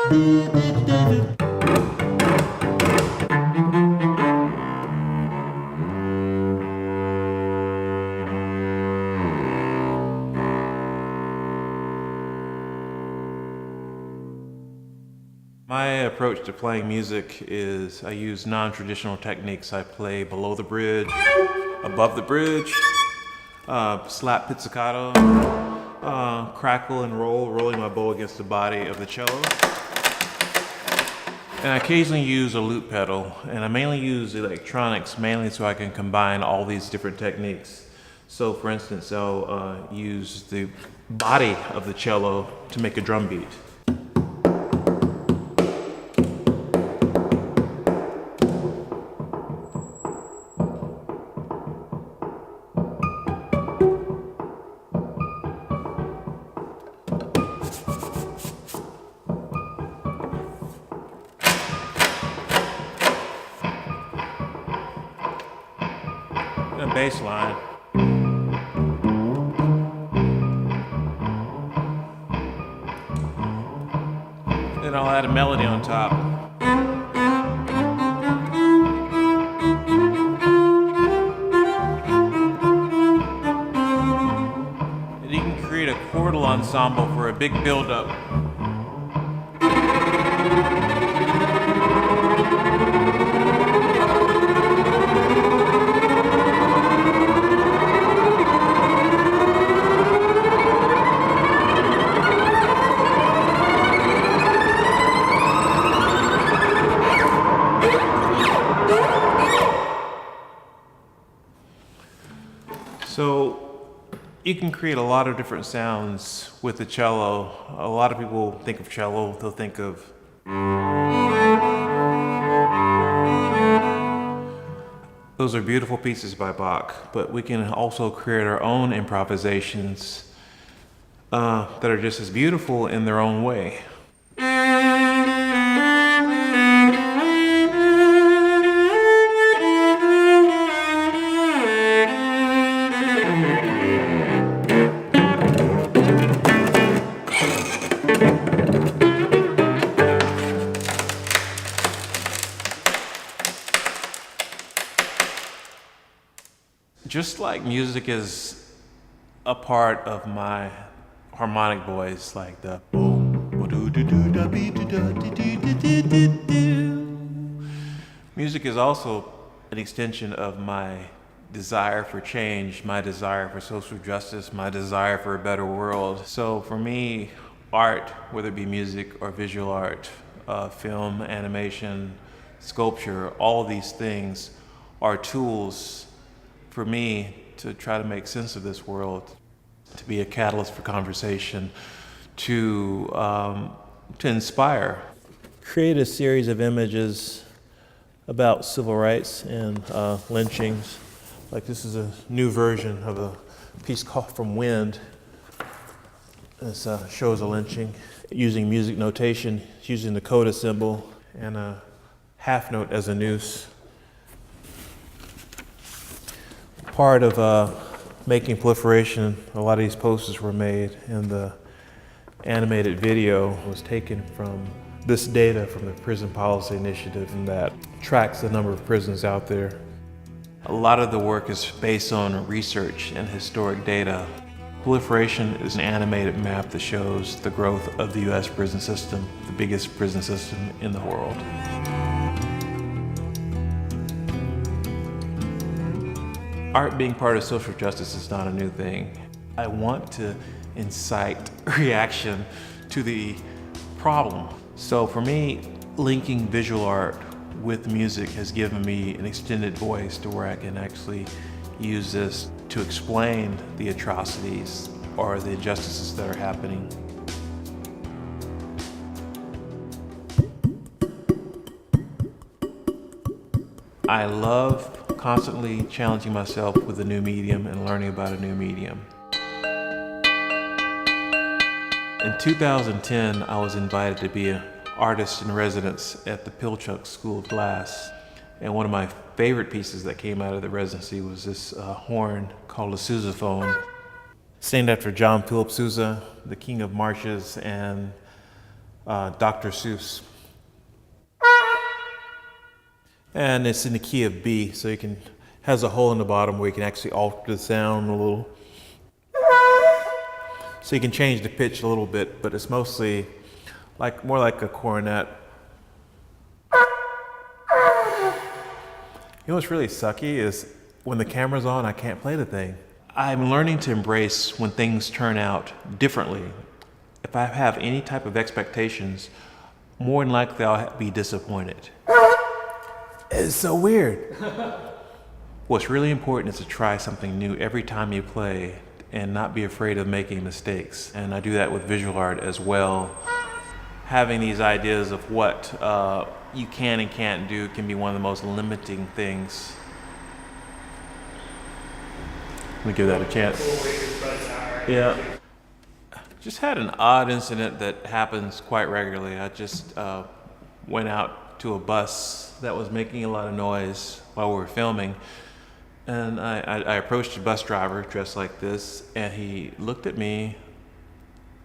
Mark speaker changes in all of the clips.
Speaker 1: My approach to playing music is I use non-traditional techniques. I play below the bridge, above the bridge, slap pizzicato, crackle and roll, rolling my bow against the body of the cello. And I occasionally use a loop pedal, and I mainly use electronics mainly so I can combine all these different techniques. So for instance, I'll use the body of the cello to make a drum beat. And a bass line. Then I'll add a melody on top. And you can create a chordal ensemble for a big build-up. So you can create a lot of different sounds with the cello. A lot of people think of cello, they'll think of those are beautiful pieces by Bach, but we can also create our own improvisations that are just as beautiful in their own way. Just like music is a part of my harmonic voice, like the boom, music is also an extension of my desire for change, my desire for social justice, my desire for a better world. So for me, art, whether it be music or visual art, film, animation, sculpture, all of these things are tools for me to try to make sense of this world, to be a catalyst for conversation, to inspire. Create a series of images about civil rights and lynchings. Like this is a new version of a piece called From Wind. This shows a lynching using music notation, using the coda symbol and a half note as a noose. Part of making Proliferation, a lot of these posters were made, and the animated video was taken from this data from the Prison Policy Initiative, and that tracks the number of prisons out there. A lot of the work is based on research and historic data. Proliferation is an animated map that shows the growth of the US prison system, the biggest prison system in the world. Art being part of social justice is not a new thing. I want to incite reaction to the problem. So for me, linking visual art with music has given me an extended voice to where I can actually use this to explain the atrocities or the injustices that are happening. I love constantly challenging myself with a new medium and learning about a new medium. In 2010, I was invited to be an artist in residence at the Pilchuck School of Glass. And one of my favorite pieces that came out of the residency was this horn called a sousaphone. It's named after John Philip Sousa, the king of marches and Dr. Seuss. And it's in the key of B, so you can, has a hole in the bottom where you can actually alter the sound a little. So you can change the pitch a little bit, but it's mostly like more like a cornet. You know what's really sucky is when the camera's on, I can't play the thing. I'm learning to embrace when things turn out differently. If I have any type of expectations, more than likely I'll be disappointed. It's so weird. What's really important is to try something new every time you play and not be afraid of making mistakes. And I do that with visual art as well. Having these ideas of what you can and can't do can be one of the most limiting things. Let me give that a chance. Yeah. Just had an odd incident that happens quite regularly. I just went out to a bus that was making a lot of noise while we were filming. And I approached the bus driver dressed like this, and he looked at me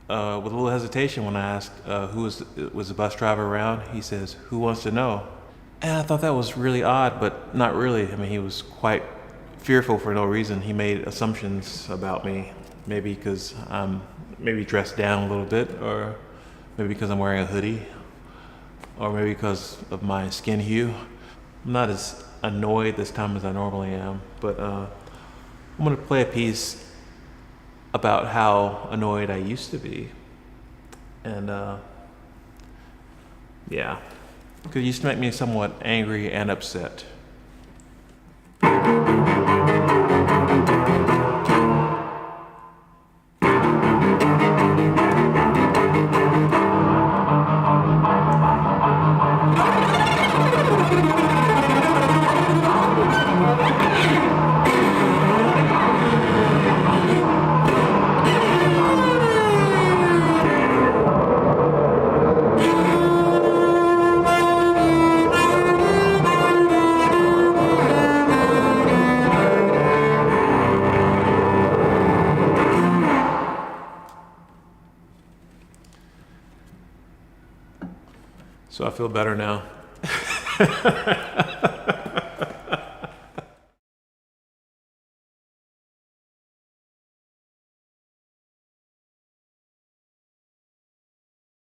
Speaker 1: with a little hesitation when I asked who was the bus driver around. He says, "Who wants to know?" And I thought that was really odd, but not really. I mean, he was quite fearful for no reason. He made assumptions about me, maybe because I'm maybe dressed down a little bit, or maybe because I'm wearing a hoodie, or maybe because of my skin hue. I'm not as annoyed this time as I normally am, but I'm gonna play a piece about how annoyed I used to be. And yeah, because it used to make me somewhat angry and upset. So I feel better now.